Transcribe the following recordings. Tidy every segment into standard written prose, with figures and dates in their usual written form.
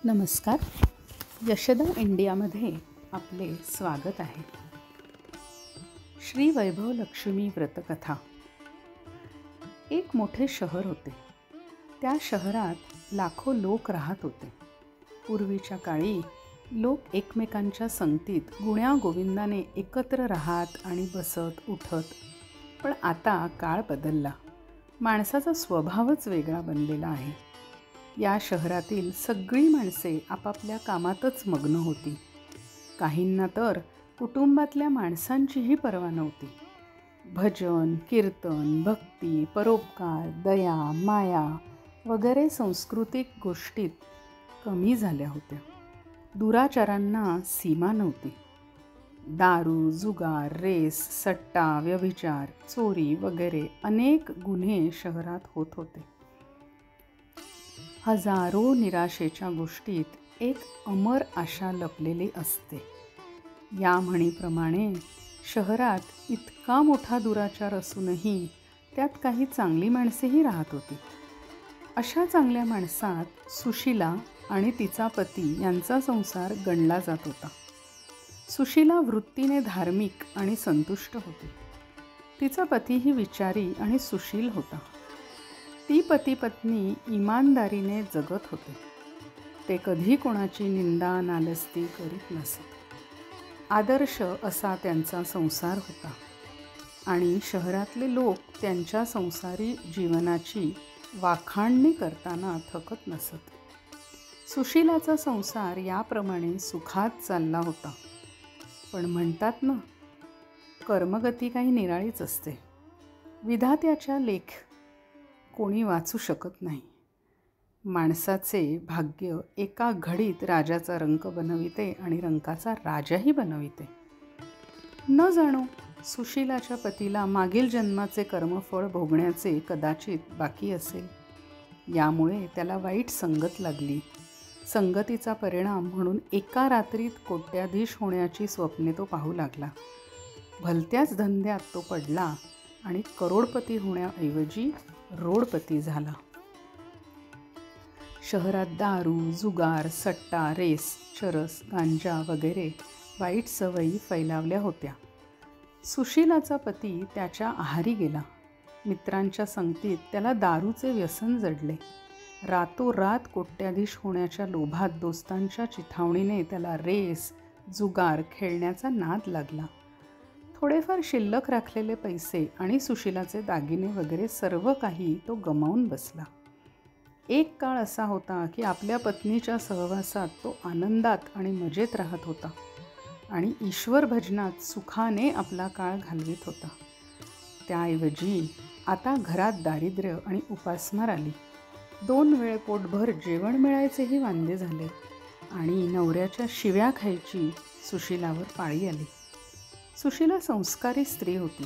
नमस्कार. यशदा इंडियामध्ये आपले स्वागत आहे. श्री वैभव लक्ष्मी व्रतकथा. एक मोठे शहर होते. त्या शहरात लाखो लोक राहत होते. पूर्वीच्या काळी लोक एकमेकांच्या संगतीत गुण्यागोविंदाने एकत्र राहत आणि बसत उठत. पण आता काळ बदलला. माणसाचा स्वभावच वेगळा बनलेला आहे. या शहरातील सगळी माणसे आपापल्या कामातच मग्न होती. काहींना तर कुटुंबातल्या माणसांचीही पर्वा नव्हती. भजन, कीर्तन, भक्ती, परोपकार, दया, माया वगैरे सांस्कृतिक गोष्टीत कमी झाल्या होत्या. दुराचारांना सीमा नव्हती. दारू, जुगार, रेस, सट्टा, व्यभिचार, चोरी वगैरे अनेक गुन्हे शहरात होत होते. हजारो निराशेच्या गोष्टीत एक अमर आशा लपलेली असते. या म्हणीप्रमाणे शहरात इतका मोठा दुराचार असूनही त्यात काही चांगली माणसेही राहत होती. अशा चांगल्या माणसात सुशीला आणि तिचा पती यांचा संसार गणला जात होता. सुशीला वृत्तीने धार्मिक आणि संतुष्ट होती. तिचा पतीही विचारी आणि सुशील होता. ती पती पत्नी इमानदारीने जगत होते. ते कधी कोणाची निंदा नालस्ती करीत नसत. आदर्श असा त्यांचा संसार होता आणि शहरातले लोक त्यांच्या संसारी जीवनाची वाखाणणी करताना थकत नसत. सुशीलाचा संसार याप्रमाणे सुखात चालला होता. पण म्हणतात ना, कर्मगती काही निराळीच असते. विधात्याच्या लेख कोणी वाचू शकत नाही. माणसाचे भाग्य एका घडीत राजाचा रंक बनविते आणि रंकाचा राजाही बनविते. न जाणो सुशीलाच्या पतीला मागील जन्माचे कर्मफळ भोगण्याचे कदाचित बाकी असेल. यामुळे त्याला वाईट संगत लागली. संगतीचा परिणाम म्हणून एका रात्रीत कोट्याधीश होण्याची स्वप्ने तो पाहू लागला. भलत्याच धंद्यात तो पडला आणि करोडपती होण्याऐवजी रोडपती झाला. शहरात दारू, जुगार, सट्टा, रेस, चरस, गांजा वगैरे वाईट सवयी फैलावल्या होत्या. सुशीलाचा पती त्याच्या आहारी गेला. मित्रांच्या संगतीत त्याला दारूचे व्यसन जडले. रातोरात कोट्याधीश होण्याच्या लोभात दोस्तांच्या चिथावणीने त्याला रेस, जुगार खेळण्याचा नाद लागला. थोडेफार शिल्लक राखलेले पैसे आणि सुशीलाचे दागिने वगैरे सर्व काही तो गमावून बसला. एक काळ असा होता की आपल्या पत्नीच्या सहवासात तो आनंदात आणि मजेत राहत होता आणि ईश्वर भजनात सुखाने आपला काळ घालवित होता. त्याऐवजी आता घरात दारिद्र्य आणि उपासमार आली. 2 वेळ पोटभर जेवण मिळायचेही वांदे झाले आणि नवऱ्याच्या शिव्या खायची सुशीलावर पाळी आली. सुशीला संस्कारी स्त्री होती.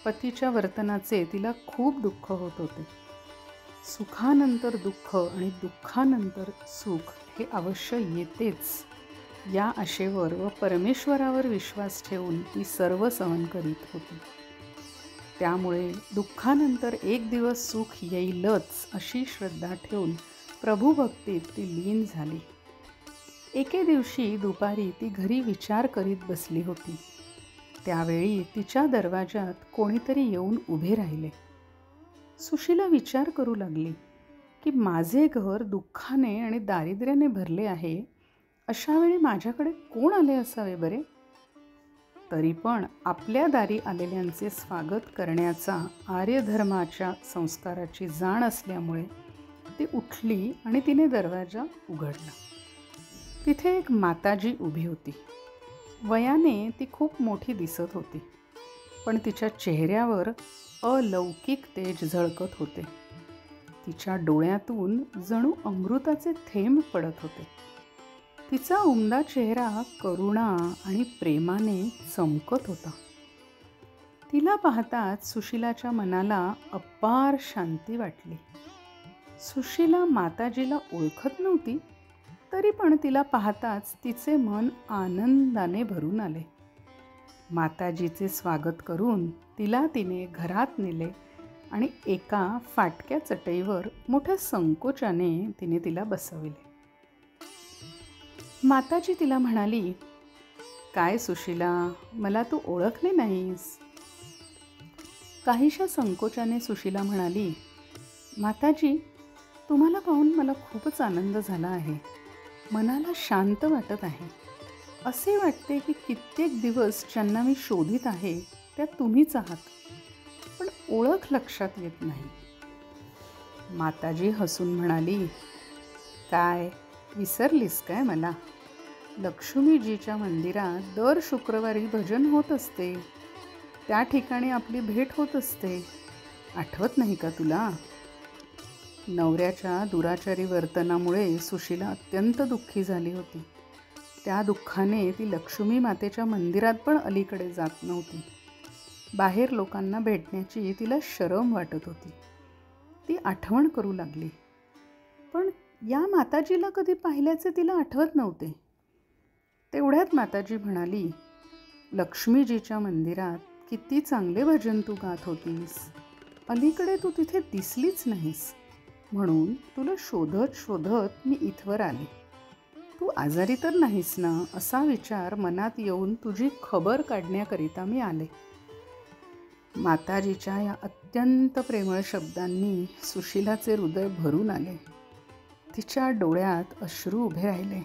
पतीच्या वर्तनाचे तिला खूप दुःख होत होते. सुखानंतर दुःख आणि दुःखानंतर सुख हे अवश्य येतेच या आशेवर व परमेश्वरावर विश्वास ठेवून ती सर्व सहन करीत होती. त्यामुळे दुःखानंतर एक दिवस सुख येईलच अशी श्रद्धा ठेवून प्रभुभक्तीत ती लीन झाली. एके दिवशी दुपारी ती घरी विचार करीत बसली होती. त्यावेळी तिच्या दरवाजात कोणीतरी येऊन उभे राहिले. सुशीला विचार करू लागली की माझे घर दुःखाने आणि दारिद्र्याने भरले आहे. अशावेळी माझ्याकडे कोण आले असावे बरे? तरी पण आपल्या दारी आलेल्यांचे स्वागत करण्याचा आर्यधर्माच्या संस्काराची जाण असल्यामुळे ती उठली आणि तिने दरवाजा उघडला. तिथे एक माताजी उभी होती. वयाने ती खूप मोठी दिसत होती, पण तिच्या चेहऱ्यावर अलौकिक तेज झळकत होते. तिच्या डोळ्यातून जणू अमृताचे थेंब पडत होते. तिचा उमदा चेहरा करुणा आणि प्रेमाने चमकत होता. तिला पाहताच सुशीलाच्या मनाला अपार शांती वाटली. सुशीला माताजीला ओळखत नव्हती, तरी पण तिला पाहताच तिचे मन आनंदाने भरून आले. माताजीचे स्वागत करून तिला तिने घरात नेले आणि एका फाटक्या चटईवर मोठ्या संकोचाने तिने तिला बसविले. माताजी तिला म्हणाली, काय सुशिला, मला तू ओळखले नाहीस? काहीशा संकोचाने सुशिला म्हणाली, माताजी, तुम्हाला पाहून मला खूपच आनंद झाला आहे. मनाला शांत वाटत आहे. असे वाटते की कित्येक दिवस ज्यांना मी शोधित आहे त्या तुम्हीच आहात, पण ओळख लक्षात येत नाही. माताजी हसून म्हणाली, काय विसरलीस काय मला? लक्ष्मीजीच्या मंदिरात दर शुक्रवारी भजन होत असते. त्या ठिकाणी आपली भेट होत असते. आठवत नाही का तुला? नवऱ्याच्या दुराचारी वर्तनामुळे सुशिला अत्यंत दुःखी झाली होती. त्या दुःखाने ती लक्ष्मी मातेच्या मंदिरात पण अलीकडे जात नव्हती. बाहेर लोकांना भेटण्याची तिला शरम वाटत होती. ती आठवण करू लागली, पण या माताजीला कधी पाहिल्याचे तिला आठवत नव्हते. तेवढ्यात माताजी म्हणाली, लक्ष्मीजीच्या मंदिरात किती चांगले भजन तू गात होतीस. अलीकडे तू तिथे दिसलीच नाहीस, म्हणून तुला शोधत शोधत मी इथवर आले. तू आजारी तर नाहीस ना, असा विचार मनात येऊन तुझी खबर काढण्याकरिता मी आले. माताजीच्या या अत्यंत प्रेमळ शब्दांनी सुशिलाचे हृदय भरून आले. तिच्या डोळ्यात अश्रू उभे राहिले.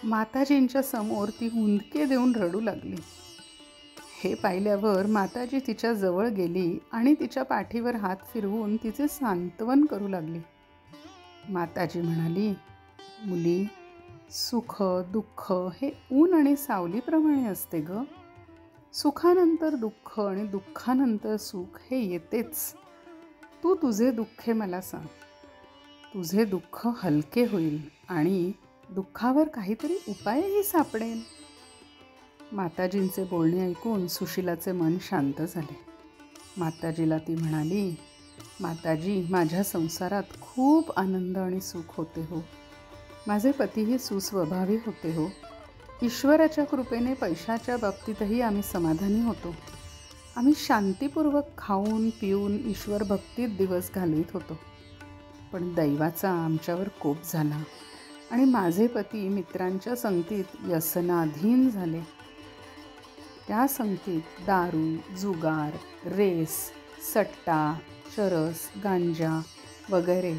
माताजींच्या समोर ती हुंदके देऊन रडू लागली. हे पाहिल्यावर माताजी तिच्या जवळ गेली आणि तिच्या पाठीवर हात फिरवून तिचे सांत्वन करू लागली. माताजी म्हणाली, मुली, सुख दुःख हे ऊन आणि सावलीप्रमाणे असते ग. सुखानंतर दुःख आणि दुःखानंतर सुख हे येतेच. तू तुझे दुःखे मला सांग. तुझे दुःख हलके होईल आणि दुःखावर काहीतरी उपायही सापडेल. माताजींचे बोलणे ऐकून सुशिलाचे मन शांत झाले. माताजीला ती म्हणाली, माताजी, माझ्या संसारात खूप आनंद आणि सुख होते हो. माझे पतीही सुस्वभावी होते हो. ईश्वराच्या कृपेने पैशाच्या बाबतीतही आम्ही समाधानी होतो. आम्ही शांतीपूर्वक खाऊन पिऊन ईश्वर भक्तीत दिवस घालवित होतो. पण दैवाचा आमच्यावर कोप झाला आणि माझे पती मित्रांच्या संगतीत व्यसनाधीन झाले. त्या संगतीत दारू, जुगार, रेस, सट्टा, चरस, गांजा वगैरे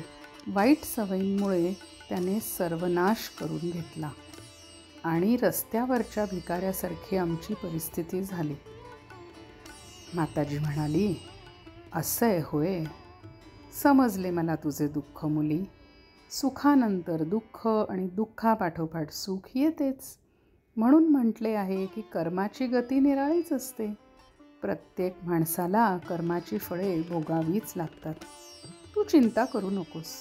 वाईट सवयींमुळे त्याने सर्वनाश करून घेतला आणि रस्त्यावरच्या भिकाऱ्यासारखी आमची परिस्थिती झाली. माताजी म्हणाली, असं आहे होय. समजले मला तुझे दुःख मुली. सुखानंतर दुःख आणि दुःखापाठोपाठ सुख येतेच. म्हणून म्हटले आहे की कर्माची गती निराळीच असते. प्रत्येक माणसाला कर्माची फळे भोगावीच लागतात. तू चिंता करू नकोस.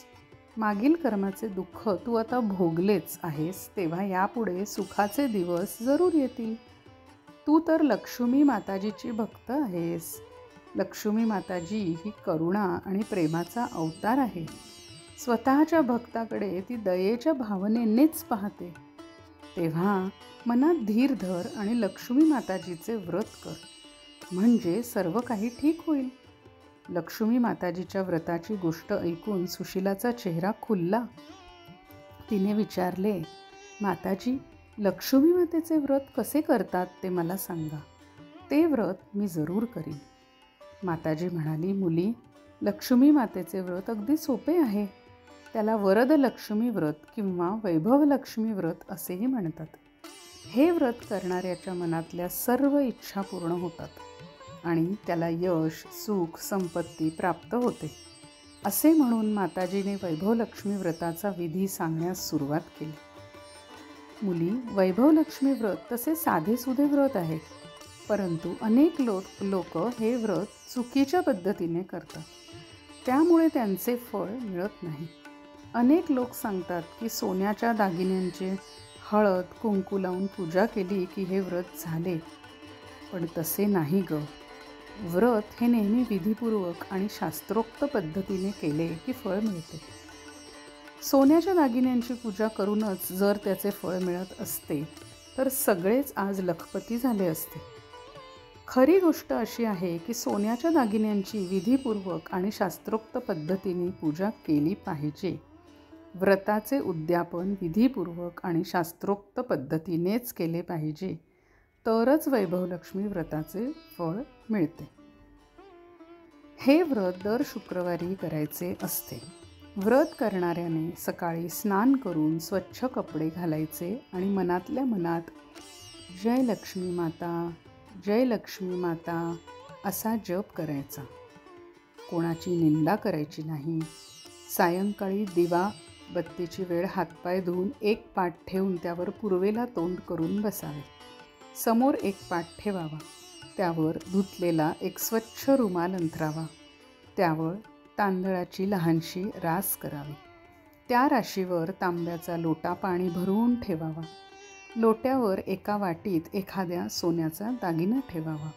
मागील कर्माचे दुःख तू आता भोगलेच आहेस, तेव्हा यापुढे सुखाचे दिवस जरूर येतील. तू तर लक्ष्मी माताजीची भक्त आहेस. लक्ष्मी माताजी ही करुणा आणि प्रेमाचा अवतार आहे. स्वतःच्या भक्ताकडे ती दयेच्या भावनेनेच पाहते. तेव्हा मनात धीर धर आणि लक्ष्मी माताजीचे व्रत कर, म्हणजे सर्व काही ठीक होईल. लक्ष्मी माताजीच्या व्रताची गोष्ट ऐकून सुशिलाचा चेहरा खुलला. तिने विचारले, माताजी, लक्ष्मी मातेचे व्रत कसे करतात ते मला सांगा. ते व्रत मी जरूर करीन. माताजी म्हणाली, मुली, लक्ष्मी मातेचे व्रत अगदी सोपे आहे. त्याला वरद लक्ष्मी व्रत किंवा वैभव लक्ष्मी व्रत असेही म्हणतात. हे व्रत करणाऱ्याच्या मनातल्या सर्व इच्छा पूर्ण होतात आणि त्याला यश, सुख, संपत्ती प्राप्त होते. असे म्हणून माताजीने वैभवलक्ष्मी व्रताचा विधी सांगण्यास सुरुवात केली. मुली, वैभवलक्ष्मी व्रत तसे साधेसुधे व्रत आहे, परंतु अनेक लोक हे व्रत चुकीच्या पद्धतीने करतात. त्यामुळे त्यांचे फळ मिळत नाही. अनेक लोक सांगतात की सोन्याच्या दागिन्यांचे हळद कुंकू लावून पूजा केली की हे व्रत झाले, पण तसे नाही ग. व्रत हे नेहमी विधिपूर्वक आणि शास्त्रोक्त पद्धतीने केले की फळ मिळते. सोन्याच्या दागिन्यांची पूजा करूनच जर त्याचे फळ मिळत असते तर सगळेच आज लखपती झाले असते. खरी गोष्ट अशी आहे की सोन्याच्या दागिन्यांची विधिपूर्वक आणि शास्त्रोक्त पद्धतीने पूजा केली पाहिजे. व्रताचे उद्यापन विधीपूर्वक आणि शास्त्रोक्त पद्धतीनेच केले पाहिजे, तरच वैभवलक्ष्मी व्रताचे फळ मिळते. हे व्रत दर शुक्रवारी करायचे असते. व्रत करणाऱ्याने सकाळी स्नान करून स्वच्छ कपडे घालायचे आणि मनातल्या मनात जय लक्ष्मी माता, जय लक्ष्मी माता असा जप करायचा. कोणाची निंदा करायची नाही. सायंकाळी दिवा बत्तीची वेळ हातपाय धुवून एक पाट ठेवून त्यावर पूर्वेला तोंड करून बसावे. समोर एक पाट ठेवावा. त्यावर धुतलेला एक स्वच्छ रुमाल अंथरावा. त्यावर तांदळाची लहानशी रास करावी. त्या राशीवर तांब्याचा लोटा पाणी भरून ठेवावा. लोट्यावर एका वाटीत एखाद्या सोन्याचा दागिना ठेवावा.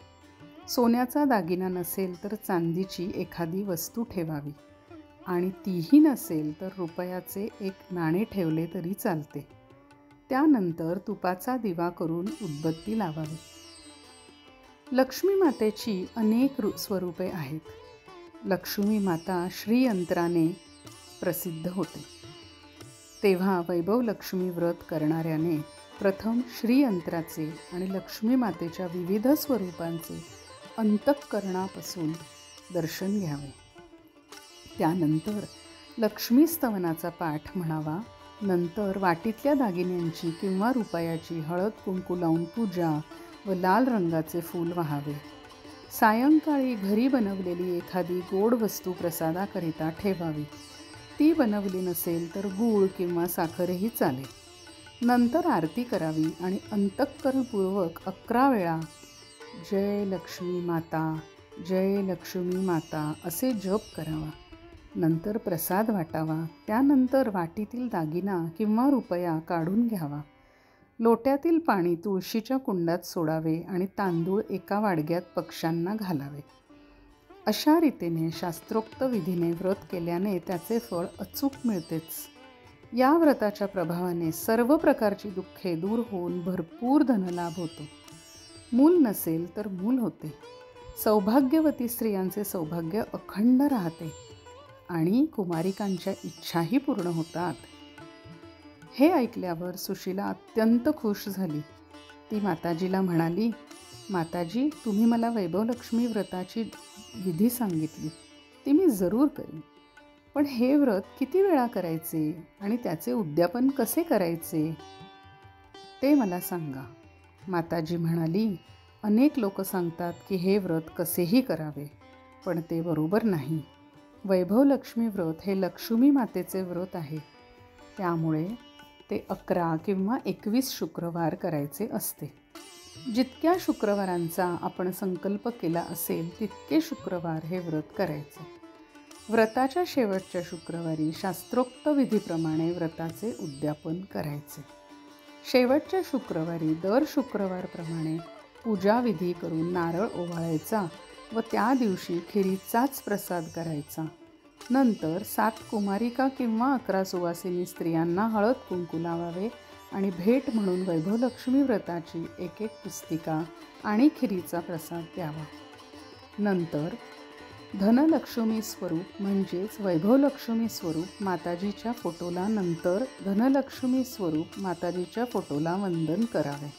सोन्याचा दागिना नसेल तर चांदीची एखादी वस्तू ठेवावी आणि तीही नसेल तर रुपयाचे एक नाणे ठेवले तरी चालते. त्यानंतर तुपाचा दिवा करून उदबत्ती लावावी. लक्ष्मी मातेची अनेक स्वरूपे आहेत. लक्ष्मी माता श्रीयंत्राने प्रसिद्ध होते. तेव्हा वैभवलक्ष्मी व्रत करणाऱ्याने प्रथम श्रीयंत्राचे आणि लक्ष्मी मातेच्या विविध स्वरूपांचे अंतःकरणापासून दर्शन घ्यावे. त्यानंतर लक्ष्मी स्तवनाचा पाठ म्हणावा. नंतर वाटीतल्या दागिन्यांची किंवा रुपयाची हळद कुंकू लावून पूजा व लाल रंगाचे फूल वाहावे. सायंकाळी घरी बनवलेली एखादी गोड वस्तू प्रसादाकरिता ठेवावी. ती बनवली नसेल तर गूळ किंवा साखरही चालेल. नंतर आरती करावी आणि अंतःकरणपूर्वक 11 वेळा जय लक्ष्मी माता, जय लक्ष्मी माता असे जप करावा. नंतर प्रसाद वाटावा. त्यानंतर वाटीतील दागिना किंवा रुपया काढून घ्यावा. लोट्यातील पाणी तुळशीच्या कुंडात सोडावे आणि तांदूळ एका वाडग्यात पक्ष्यांना घालावे. अशा रीतीने शास्त्रोक्त विधीने व्रत केल्याने त्याचे फळ अचूक मिळतेच. या व्रताच्या प्रभावाने सर्व प्रकारची दुःखे दूर होऊन भरपूर धनलाभ होतो. मूल नसेल तर मूल होते. सौभाग्यवती स्त्रियांचे सौभाग्य अखंड राहते आणि कुमारिकांच्या इच्छाही पूर्ण होतात. हे ऐकल्यावर सुशीला अत्यंत खुश झाली. ती माताजीला म्हणाली, माताजी, तुम्ही मला वैभवलक्ष्मी व्रताची विधी सांगितली, ती मी जरूर करीन. पण हे व्रत किती वेळा करायचे आणि त्याचे उद्यापन कसे करायचे ते मला सांगा. माताजी म्हणाली, अनेक लोक सांगतात की हे व्रत कसेही करावे, पण ते बरोबर नाही. वैभवलक्ष्मी व्रत हे लक्ष्मी मातेचे व्रत आहे. त्यामुळे ते 11 किंवा 21 शुक्रवार करायचे असते. जितक्या शुक्रवारांचा आपण संकल्प केला असेल तितके शुक्रवार हे व्रत करायचे. व्रताच्या शेवटच्या शुक्रवारी शास्त्रोक्त विधीप्रमाणे व्रताचे उद्यापन करायचे. शेवटच्या शुक्रवारी दर शुक्रवारप्रमाणे पूजाविधी करून नारळ ओवाळायचा व त्या दिवशी खिरीचाच प्रसाद करायचा. नंतर 7 कुमारिका किंवा 11 सुवासिनी स्त्रियांना हळद कुंकू लावावे आणि भेट म्हणून वैभवलक्ष्मी व्रताची एक पुस्तिका आणि खिरीचा प्रसाद द्यावा. नंतर धनलक्ष्मी स्वरूप म्हणजेच वैभवलक्ष्मी स्वरूप माताजीच्या फोटोला, नंतर धनलक्ष्मी स्वरूप माताजीच्या फोटोला वंदन करावे.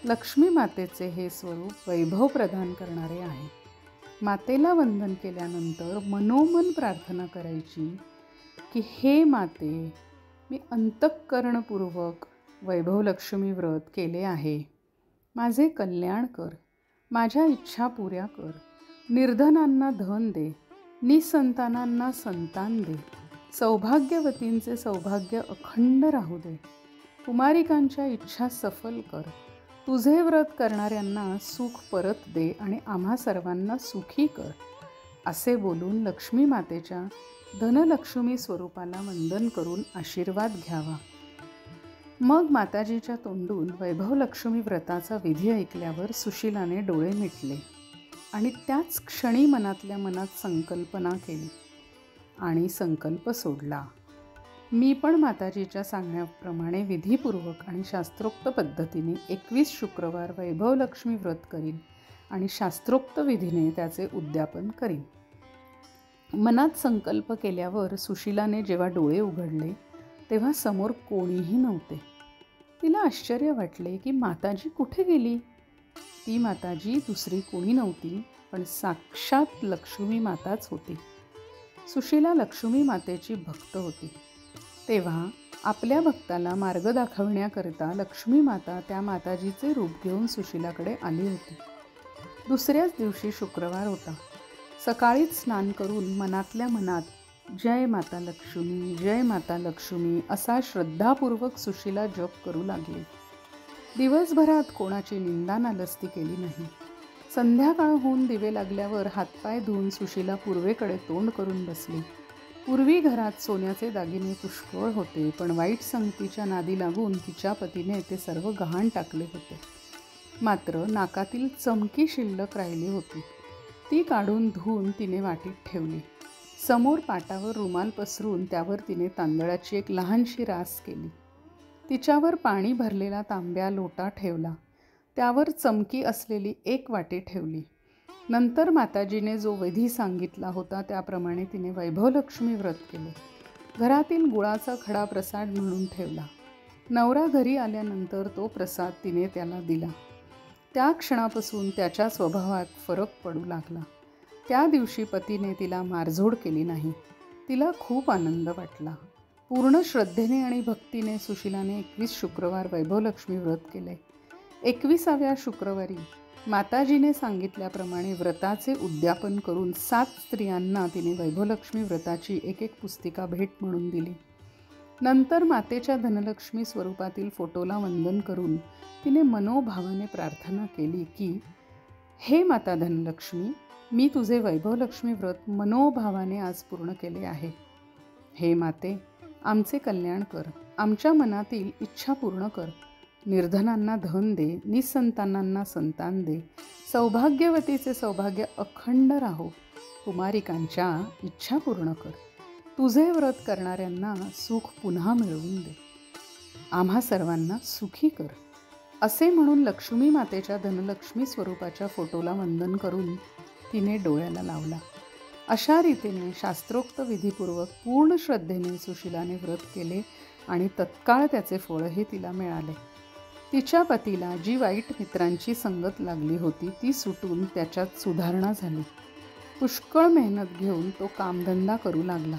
लक्ष्मी मातेचे हे स्वरूप वैभव प्रदान करणारे आहे. मातेला वंदन केल्यानंतर मनोमन प्रार्थना करायची की हे माते, मी अंतःकरणपूर्वक वैभवलक्ष्मी व्रत केले आहे. माझे कल्याण कर, माझ्या इच्छा पुऱ्या कर, निर्धनांना धन दे, निसंतानांना संतान दे, सौभाग्यवतींचे सौभाग्य अखंड राहू दे, कुमारिकांच्या इच्छा सफल कर, तुझे व्रत करणाऱ्यांना सुख परत दे आणि आम्हा सर्वांना सुखी कर असे बोलून लक्ष्मी मातेच्या धनलक्ष्मी स्वरूपाला वंदन करून आशीर्वाद घ्यावा. मग माताजीच्या तोंडून वैभवलक्ष्मी व्रताचा विधी ऐकल्यावर सुशीलाने डोळे मिटले आणि त्याच क्षणी मनातल्या मनात संकल्पना केली आणि संकल्प सोडला. मी पण माताजीच्या सांगण्याप्रमाणे विधीपूर्वक आणि शास्त्रोक्त पद्धतीने 21 शुक्रवार वैभवलक्ष्मी व्रत करीन आणि शास्त्रोक्त विधीने त्याचे उद्यापन करीन. मनात संकल्प केल्यावर सुशीलाने जेव्हा डोळे उघडले तेव्हा समोर कोणीही नव्हते. तिला आश्चर्य वाटले की माताजी कुठे गेली. ती माताजी दुसरी कोणी नव्हती, पण साक्षात लक्ष्मी माताच होती. सुशीला लक्ष्मी मातेची भक्त होती. तेव्हा आपल्या भक्ताला मार्ग दाखवण्याकरिता लक्ष्मी माता त्या माताजीचे रूप घेऊन सुशीलाकडे आली होती. दुसऱ्याच दिवशी शुक्रवार होता. सकाळीच स्नान करून मनातल्या मनात जय माता लक्ष्मी, जय माता लक्ष्मी असा श्रद्धापूर्वक सुशीला जप करू लागली. दिवसभरात कोणाची निंदा नालस्ती केली नाही. संध्याकाळ होऊन दिवे लागल्यावर हातपाय धुवून सुशीला पूर्वेकडे तोंड करून बसली. पूर्वी घरात सोन्याचे दागिने पुष्कळ होते, पण वाईट संगतीच्या नादी लागून तिच्या पतीने ते सर्व गहाण टाकले होते. मात्र नाकातील चमकी शिल्लक राहिली होती. ती काढून धुवून तिने वाटीत ठेवली. समोर पाटावर रुमाल पसरून त्यावर तिने तांदळाची एक लहानशी रास केली. तिच्यावर पाणी भरलेला तांब्या लोटा ठेवला. त्यावर चमकी असलेली एक वाटी ठेवली. नंतर माताजीने जो विधी सांगितला होता त्याप्रमाणे तिने वैभवलक्ष्मी व्रत केले. घरातील गुळाचा खडा प्रसाद म्हणून ठेवला. नवरा घरी आल्यानंतर तो प्रसाद तिने त्याला दिला. त्या क्षणापासून त्याच्या स्वभावात फरक पडू लागला. त्या दिवशी पतीने तिला मारझोड केली नाही. तिला खूप आनंद वाटला. पूर्ण श्रद्धेने आणि भक्तीने सुशीलाने 21 शुक्रवार वैभवलक्ष्मी व्रत केले. 21व्या शुक्रवारी माताजीने सांगितल्याप्रमाणे व्रताचे उद्यापन करून 7 स्त्रियांना तिने वैभवलक्ष्मी व्रताची एक पुस्तिका भेट म्हणून दिली. नंतर मातेच्या धनलक्ष्मी स्वरूपातील फोटोला वंदन करून तिने मनोभावाने प्रार्थना केली की, हे माता धनलक्ष्मी, मी तुझे वैभवलक्ष्मी व्रत मनोभावाने आज पूर्ण केले आहे. हे माते, आमचे कल्याण कर, आमच्या मनातील इच्छा पूर्ण कर. निर्धनांना धन दे, निसंतानांना संतान दे, सौभाग्यवतीचे सौभाग्य अखंड राहो, कुमारिकांच्या इच्छा पूर्ण कर. तुझे व्रत करणाऱ्यांना सुख पुन्हा मिळवून दे. आम्हा सर्वांना सुखी कर. असे म्हणून लक्ष्मी मातेच्या धनलक्ष्मी स्वरूपाच्या फोटोला वंदन करून तिने डोळ्याला लावला. अशा रीतीने शास्त्रोक्त विधीपूर्वक पूर्ण श्रद्धेने सुशीलाने व्रत केले आणि तत्काळ त्याचे फळही तिला मिळाले. तिच्या पतीला जी वाईट मित्रांची संगत लागली होती ती सुटून त्याच्यात सुधारणा झाली. पुष्कळ मेहनत घेऊन तो कामधंदा करू लागला.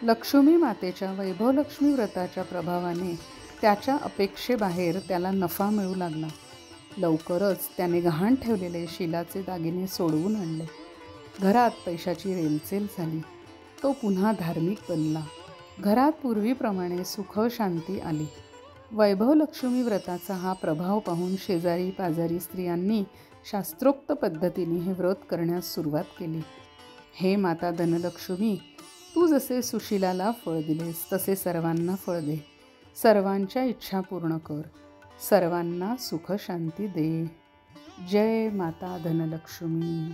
लक्ष्मी मातेच्या वैभवलक्ष्मी व्रताच्या प्रभावाने त्याच्या अपेक्षेबाहेर त्याला नफा मिळू लागला. लवकरच त्याने गहाण ठेवलेले शिलाचे दागिने सोडवून आणले. घरात पैशाची रेलचेल झाली. तो पुन्हा धार्मिक बनला. घरात पूर्वीप्रमाणे सुख शांती आली. वैभवलक्ष्मी व्रताचा हा प्रभाव पाहून शेजारी पाजारी स्त्रियांनी शास्त्रोक्त पद्धतीने हे व्रत करण्यास सुरुवात केली. हे माता धनलक्ष्मी, तू जसे सुशीलाला फळ दिलेस तसे सर्वांना फळ दे. सर्वांच्या इच्छा पूर्ण कर. सर्वांना सुख शांती दे. जय माता धनलक्ष्मी.